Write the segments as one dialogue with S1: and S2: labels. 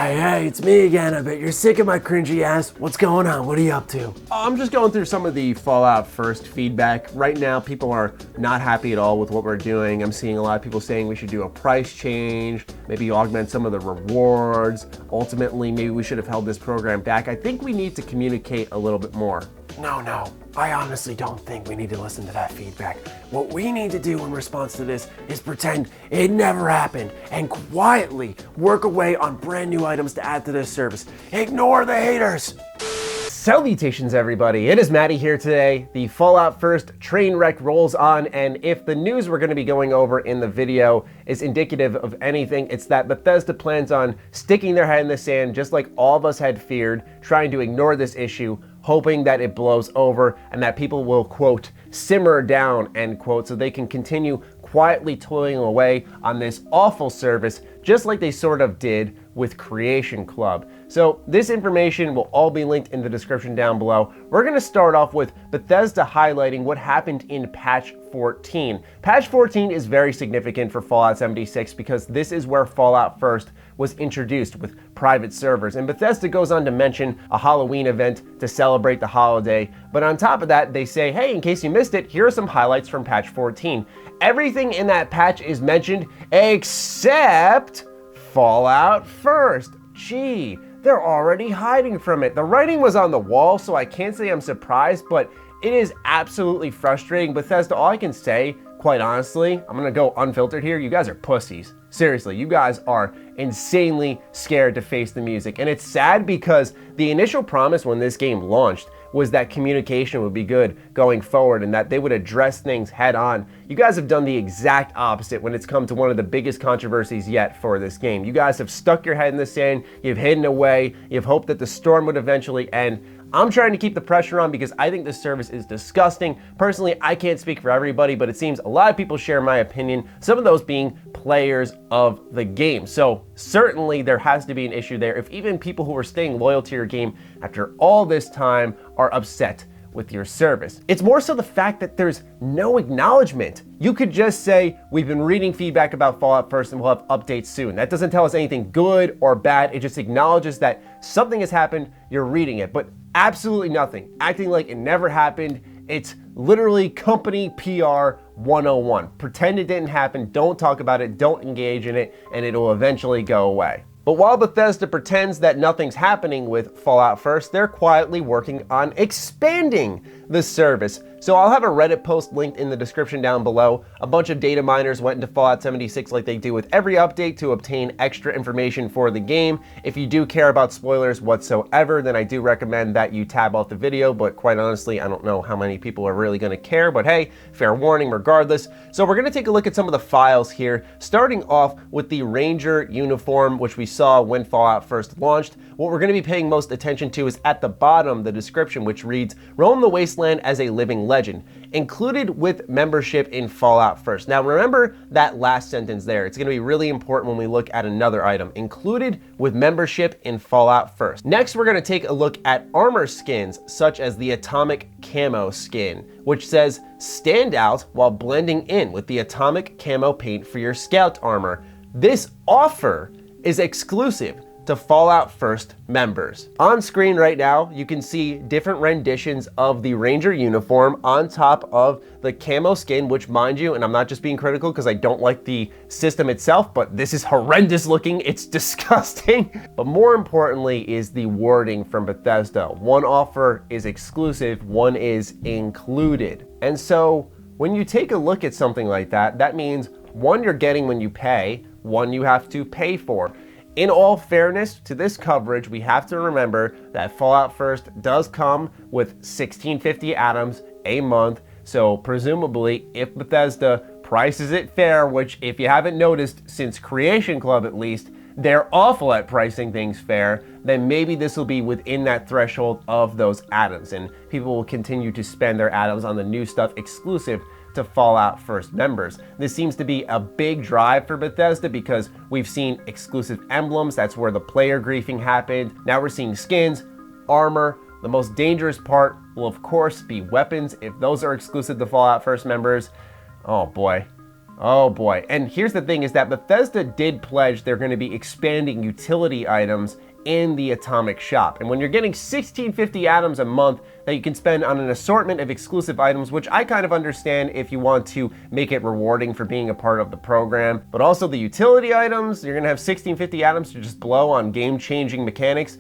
S1: Hey, it's me again. I bet you're sick of my cringy ass. What's going on? What are you up to?
S2: I'm just going through some of the Fallout First feedback. Right now, people are not happy at all with what we're doing. I'm seeing a lot of people saying we should do a price change, maybe augment some of the rewards. Ultimately, maybe we should have held this program back. I think we need to communicate a little bit more.
S1: No. I honestly don't think we need to listen to that feedback. What we need to do in response to this is pretend it never happened and quietly work away on brand new items to add to this service. Ignore the haters.
S2: Salutations, everybody. It is Matty here today. The Fallout First train wreck rolls on, and if the news we're going to be going over in the video is indicative of anything, it's that Bethesda plans on sticking their head in the sand, just like all of us had feared, trying to ignore this issue, hoping that it blows over and that people will, quote, simmer down, end quote, so they can continue quietly toiling away on this awful service, just like they sort of did with Creation Club. So this information will all be linked in the description down below. We're going to start off with Bethesda highlighting what happened in patch 14. Patch 14 is very significant for Fallout 76 because this is where Fallout First was introduced with private servers. And Bethesda goes on to mention a Halloween event to celebrate the holiday. But on top of that, they say, hey, in case you missed it, here are some highlights from patch 14. Everything in that patch is mentioned except Fallout First. Gee, they're already hiding from it. The writing was on the wall, so I can't say I'm surprised, but it is absolutely frustrating. Bethesda, all I can say, quite honestly, I'm gonna go unfiltered here, you guys are pussies. Seriously, you guys are insanely scared to face the music. And it's sad because the initial promise when this game launched was that communication would be good going forward and that they would address things head on. You guys have done the exact opposite when it's come to one of the biggest controversies yet for this game. You guys have stuck your head in the sand, you've hidden away, you've hoped that the storm would eventually end. I'm trying to keep the pressure on because I think this service is disgusting. Personally, I can't speak for everybody, but it seems a lot of people share my opinion, some of those being players of the game. So certainly there has to be an issue there if even people who are staying loyal to your game after all this time are upset with your service. It's more so the fact that there's no acknowledgement. You could just say, we've been reading feedback about Fallout First and we'll have updates soon. That doesn't tell us anything good or bad. It just acknowledges that something has happened, you're reading it, but absolutely nothing. Acting like it never happened. It's literally company PR 101. Pretend it didn't happen, don't talk about it, don't engage in it, and it'll eventually go away. But while Bethesda pretends that nothing's happening with Fallout First, they're quietly working on expanding the service. So I'll have a Reddit post linked in the description down below. A bunch of data miners went into Fallout 76 like they do with every update to obtain extra information for the game. If you do care about spoilers whatsoever, then I do recommend that you tab out the video, but quite honestly, I don't know how many people are really gonna care, but hey, fair warning regardless. So we're gonna take a look at some of the files here, starting off with the Ranger uniform, which we saw when Fallout First launched. What we're gonna be paying most attention to is at the bottom, the description, which reads, roam the wasteland as a living legend, included with membership in Fallout First. Now remember that last sentence there. It's gonna be really important when we look at another item, included with membership in Fallout First. Next, we're gonna take a look at armor skins, such as the Atomic Camo skin, which says, stand out while blending in with the Atomic Camo paint for your scout armor. This offer is exclusive to Fallout First members. On screen right now, you can see different renditions of the Ranger uniform on top of the camo skin, which mind you, and I'm not just being critical because I don't like the system itself, but this is horrendous looking, it's disgusting. But more importantly is the wording from Bethesda. One offer is exclusive, one is included. And so when you take a look at something like that, that means one you're getting when you pay, one you have to pay for. In all fairness to this coverage, we have to remember that Fallout First does come with 1650 atoms a month. So presumably, if Bethesda prices it fair, which if you haven't noticed since Creation Club at least, they're awful at pricing things fair, then maybe this will be within that threshold of those atoms and people will continue to spend their atoms on the new stuff exclusive to Fallout First members. This seems to be a big drive for Bethesda because we've seen exclusive emblems, that's where the player griefing happened. Now we're seeing skins, armor. The most dangerous part will of course be weapons. If those are exclusive to Fallout First members, oh boy, Oh boy. And here's the thing is that Bethesda did pledge they're going to be expanding utility items in the Atomic Shop. And when you're getting 1650 atoms a month that you can spend on an assortment of exclusive items, which I kind of understand if you want to make it rewarding for being a part of the program, but also the utility items, you're gonna have 1650 atoms to just blow on game-changing mechanics.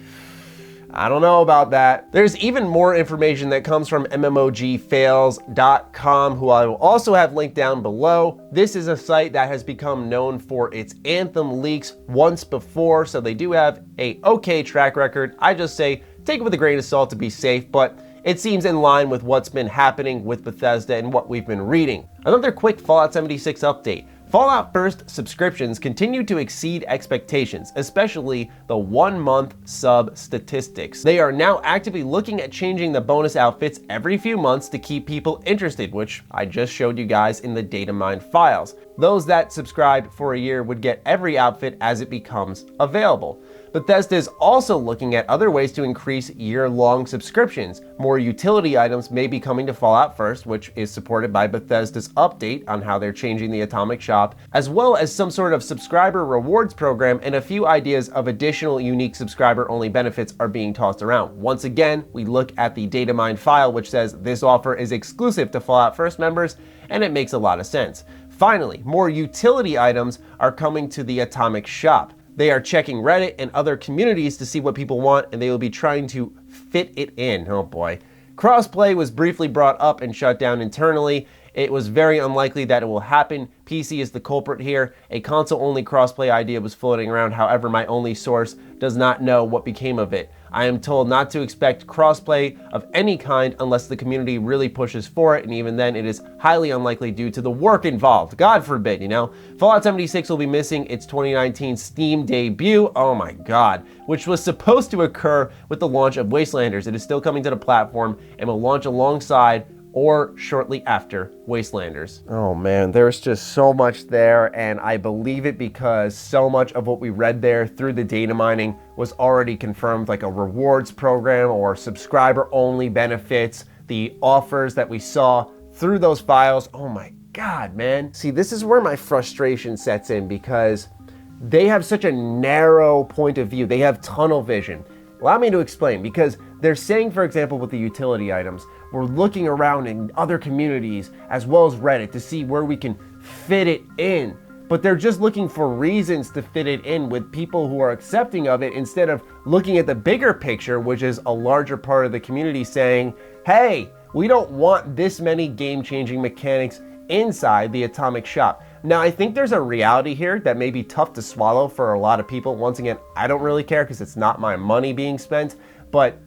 S2: I don't know about that. There's even more information that comes from mmogfails.com, who I will also have linked down below. This is a site that has become known for its Anthem leaks once before, so they do have a okay track record. I just say take it with a grain of salt to be safe, but it seems in line with what's been happening with Bethesda and what we've been reading. Another quick Fallout 76 update. Fallout First subscriptions continue to exceed expectations, especially the 1-month sub statistics. They are now actively looking at changing the bonus outfits every few months to keep people interested, which I just showed you guys in the data mine files. Those that subscribe for a year would get every outfit as it becomes available. Bethesda is also looking at other ways to increase year-long subscriptions. More utility items may be coming to Fallout First, which is supported by Bethesda's update on how they're changing the Atomic Shop, as well as some sort of subscriber rewards program, and a few ideas of additional unique subscriber-only benefits are being tossed around. Once again, we look at the data mine file, which says this offer is exclusive to Fallout First members, and it makes a lot of sense. Finally, more utility items are coming to the Atomic Shop. They are checking Reddit and other communities to see what people want, and they will be trying to fit it in. Oh boy. Crossplay was briefly brought up and shut down internally. It was very unlikely that it will happen. PC is the culprit here. A console-only crossplay idea was floating around. However, my only source does not know what became of it. I am told not to expect crossplay of any kind unless the community really pushes for it, and even then it is highly unlikely due to the work involved. God forbid, you know? Fallout 76 will be missing its 2019 Steam debut, oh my god, which was supposed to occur with the launch of Wastelanders. It is still coming to the platform and will launch alongside or shortly after Wastelanders. Oh man, there's just so much there, and I believe it because so much of what we read there through the data mining was already confirmed, like a rewards program or subscriber-only benefits, the offers that we saw through those files. Oh my god, man. See, this is where my frustration sets in because they have such a narrow point of view. They have tunnel vision. Allow me to explain, because they're saying, for example, with the utility items, we're looking around in other communities as well as Reddit to see where we can fit it in. But they're just looking for reasons to fit it in with people who are accepting of it instead of looking at the bigger picture, which is a larger part of the community saying, hey, we don't want this many game-changing mechanics inside the Atomic Shop. Now, I think there's a reality here that may be tough to swallow for a lot of people. Once again, I don't really care because it's not my money being spent, but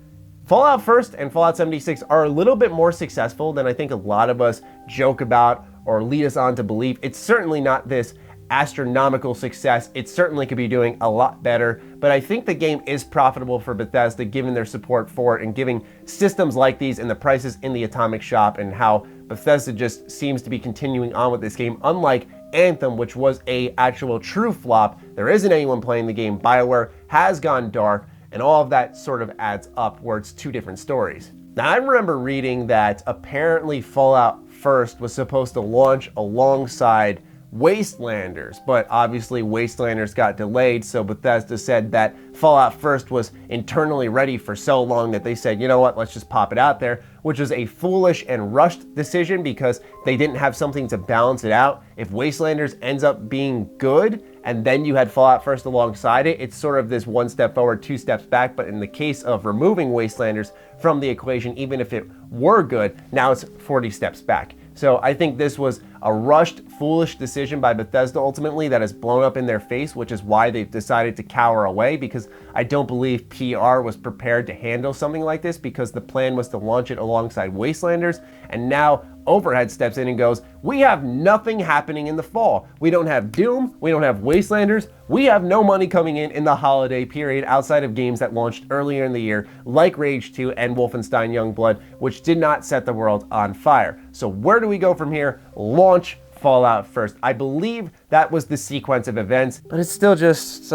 S2: Fallout First and Fallout 76 are a little bit more successful than I think a lot of us joke about or lead us on to believe. It's certainly not this astronomical success. It certainly could be doing a lot better, but I think the game is profitable for Bethesda given their support for it and giving systems like these and the prices in the Atomic Shop and how Bethesda just seems to be continuing on with this game, unlike Anthem, which was a actual true flop. There isn't anyone playing the game. BioWare has gone dark, and all of that sort of adds up where it's two different stories. Now, I remember reading that apparently Fallout First was supposed to launch alongside Wastelanders, but obviously Wastelanders got delayed, so Bethesda said that Fallout First was internally ready for so long that they said, you know what, let's just pop it out there, which was a foolish and rushed decision because they didn't have something to balance it out. If Wastelanders ends up being good, and then you had Fallout First alongside it, it's sort of this one step forward, two steps back, but in the case of removing Wastelanders from the equation, even if it were good, now it's 40 steps back. So I think this was a rushed, foolish decision by Bethesda ultimately that has blown up in their face, which is why they've decided to cower away, because I don't believe PR was prepared to handle something like this because the plan was to launch it alongside Wastelanders, and now Overhead steps in and goes, we have nothing happening in the fall. We don't have Doom, we don't have Wastelanders, we have no money coming in the holiday period outside of games that launched earlier in the year, like Rage 2 and Wolfenstein Youngblood, which did not set the world on fire. So where do we go from here? Launch Fallout First. I believe that was the sequence of events, but it's still just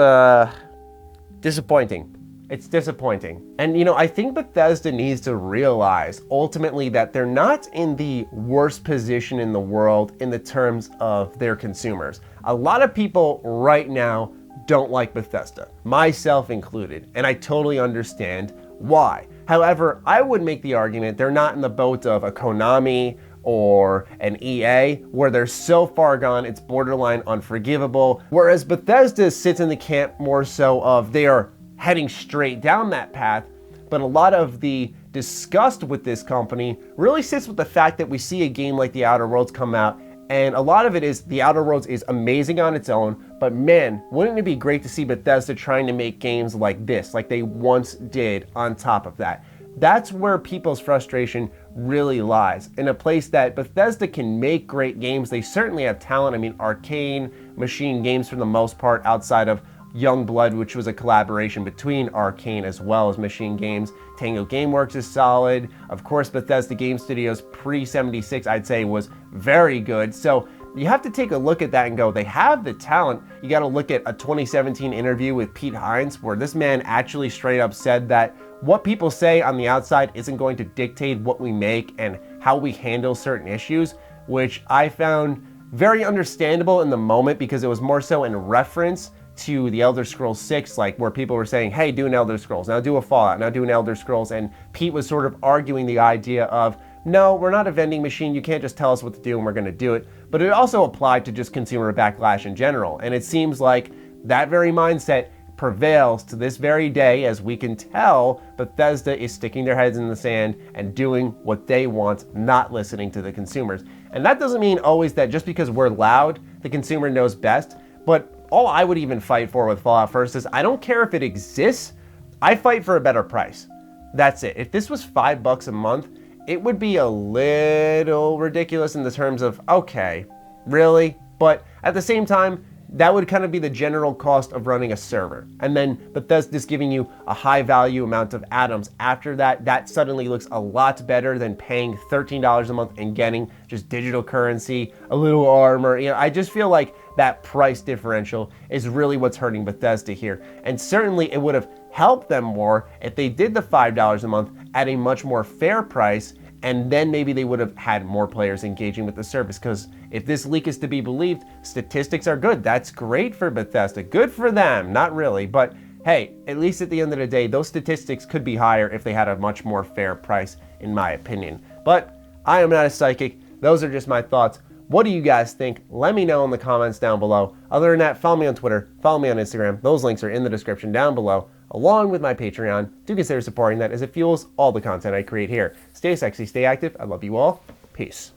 S2: disappointing. It's disappointing. And I think Bethesda needs to realize ultimately that they're not in the worst position in the world in the terms of their consumers. A lot of people right now don't like Bethesda, myself included, and I totally understand why. However, I would make the argument they're not in the boat of a Konami or an EA, where they're so far gone it's borderline unforgivable, whereas Bethesda sits in the camp more so of they are heading straight down that path. But a lot of the disgust with this company really sits with the fact that we see a game like The Outer Worlds come out, and a lot of it is The Outer Worlds is amazing on its own, but man, wouldn't it be great to see Bethesda trying to make games like this, like they once did on top of that. That's where people's frustration really lies, in a place that Bethesda can make great games. They certainly have talent. I mean, Arcane, Machine Games for the most part, outside of Youngblood, which was a collaboration between Arcane as well as Machine Games. Tango Gameworks is solid. Of course, Bethesda Game Studios pre-76, I'd say, was very good. So you have to take a look at that and go, they have the talent. You got to look at a 2017 interview with Pete Hines, where this man actually straight up said that what people say on the outside isn't going to dictate what we make and how we handle certain issues, which I found very understandable in the moment, because it was more so in reference to the Elder Scrolls 6, like where people were saying, hey, do an Elder Scrolls, now do a Fallout, now do an Elder Scrolls, and Pete was sort of arguing the idea of, no, we're not a vending machine, you can't just tell us what to do and we're gonna do it. But it also applied to just consumer backlash in general, and it seems like that very mindset prevails to this very day. As we can tell, Bethesda is sticking their heads in the sand and doing what they want, not listening to the consumers. And that doesn't mean always that just because we're loud, the consumer knows best, but all I would even fight for with Fallout First is I don't care if it exists, I fight for a better price. That's it. If this was $5 a month, it would be a little ridiculous in the terms of, okay, really? But at the same time, that would kind of be the general cost of running a server. And then Bethesda's giving you a high value amount of atoms. After that, that suddenly looks a lot better than paying $13 a month and getting just digital currency, a little armor. I just feel like that price differential is really what's hurting Bethesda here. And certainly it would have helped them more if they did the $5 a month at a much more fair price, and then maybe they would have had more players engaging with the service. Because if this leak is to be believed, statistics are good. That's great for Bethesda. Good for them. Not really, but hey, at least at the end of the day, those statistics could be higher if they had a much more fair price, in my opinion. But I am not a psychic. Those are just my thoughts. What do you guys think? Let me know in the comments down below. Other than that, follow me on Twitter, follow me on Instagram. Those links are in the description down below, along with my Patreon. Do consider supporting that, as it fuels all the content I create here. Stay sexy, stay active. I love you all. Peace.